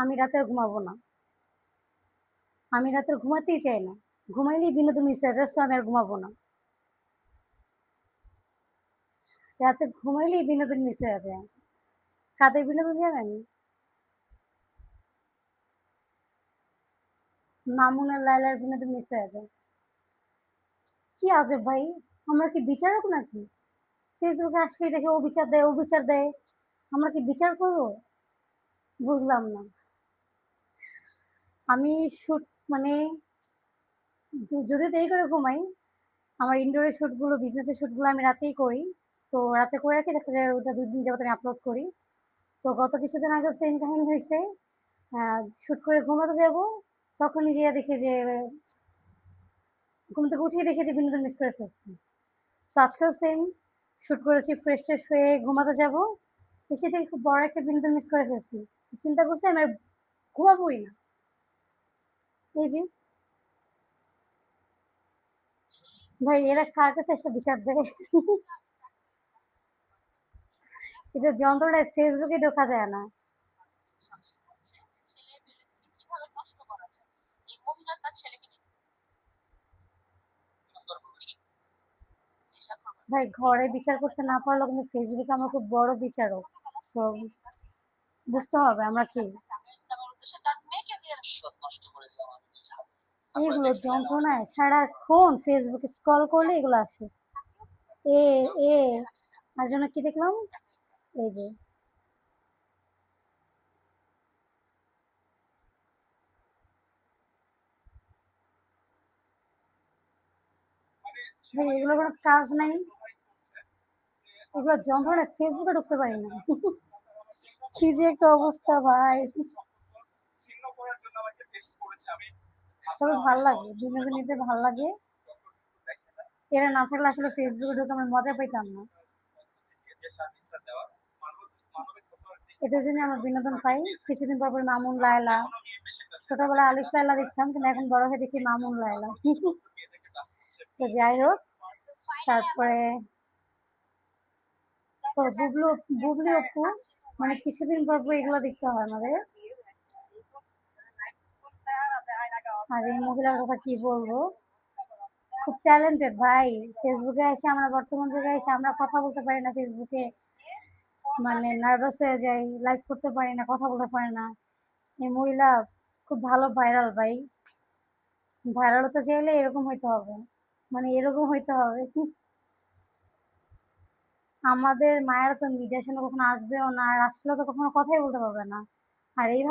আমি রাতে আর ঘুমাবো না। আমি রাতে ঘুমাতেই চাই না। ঘুমাইলেই বিনোদন মিস হয়ে যায়, সো আমি আর ঘুমাবো না। রাতে ঘুমাইলেই বিনোদন মিস হয়ে যায়। কাদের বিনোদন জানেন? মামুন আর লায়লার বিনোদন মিস হয়ে যায়। কি আজব ভাই! আমরা কি বিচারক নাকি? ফেসবুকে আসলেই দেখে ও বিচার দেয়, ও বিচার দেয়। আমরা কি বিচার করবো? বুঝলাম না। আমি শুট মানে যদি দেরি করে ঘুমাই, আমার ইনডোরের শুটগুলো, বিজনেসের শুটগুলো আমি রাতেই করি। তো রাতে করে রাখি, দেখা যায় ওটা ২ দিন যাবত আমি আপলোড করি। তো গত কিছুদিন আগেও সেম কাহিনী হইছে। শুট করে ঘুমাতে যাবো, তখনই যেয়ে দেখি যে ঘুম থেকে উঠেই দেখি যে বিনোদন মিস করে ফেলছি। সো আজকেও সেম শুট করেছি, ফ্রেশ-ট্রেশ হয়ে ঘুমাতে যাবো। এসে দেখি খুব বড় একটা বিনোদন মিস করে ফেলছি। সো চিন্তা করছি আমি আর ঘুমাবোই না। এই যে ভাই, এরা কার কাছে এসে বিচার দেয়? এদের যন্ত্রণায় ফেসবুকে ঢোকা যায় না। ভাই, ঘরে বিচার করতে না পারলেও কিন্তু ফেসবুকে আমরা খুব বড় বিচারক। সো বুঝতে হবে আমরা কি। এগুলো যন্ত্রণায় সারাক্ষণ ফেসবুকে স্ক্রল করলে এগুলো আসে। এ এ আর জন্য কি দেখলাম, এই যে ভাই, এগুলো কোনো কাজ নাই। এগুলো যন্ত্রণায় ফেসবুকে ঢুকতে পারি না। কি যে একটা অবস্থা ভাই! তবে ভাল লাগে, বিনোদন নিতে ভাল লাগে। এরা না থাকলে আসলে ফেসবুকে ঢুকে আমরা মজা পাইতাম না। এদের জন্য আমরা বিনোদন পাই। কিছুদিন পর পর মামুন লায়লা, ছোটবেলায় আলিফ লায়লা দেখতাম, কিন্তু এখন বড় হয়ে দেখি মামুন লায়লা। তো যাই হোক, তারপরে তো বুবলু, বুবলি অপু, মানে কিছুদিন পর পর এগুলো দেখতে হয় আমাদের। আর এই মহিলার কথা কি বলবো, খুব ট্যালেন্টেড ভাই। ফেসবুকে এসে আমরা, বর্তমান যুগে এসে আমরা কথা বলতে পারি না ফেসবুকে, মানে নার্ভাস হয়ে যাই, লাইভ করতে পারি না, কথা বলতে পারি না। এই মহিলা খুব ভালো ভাইরাল ভাই। ভাইরাল হতে চাইলে এরকম হইতে হবে, মানে এরকম হইতে হবে। আমাদের মায়েরা তো মিডিয়ার সামনে কখনো আসবেও না, আর আসলেও তো কখনো কথাই বলতে পারবে না। আর এই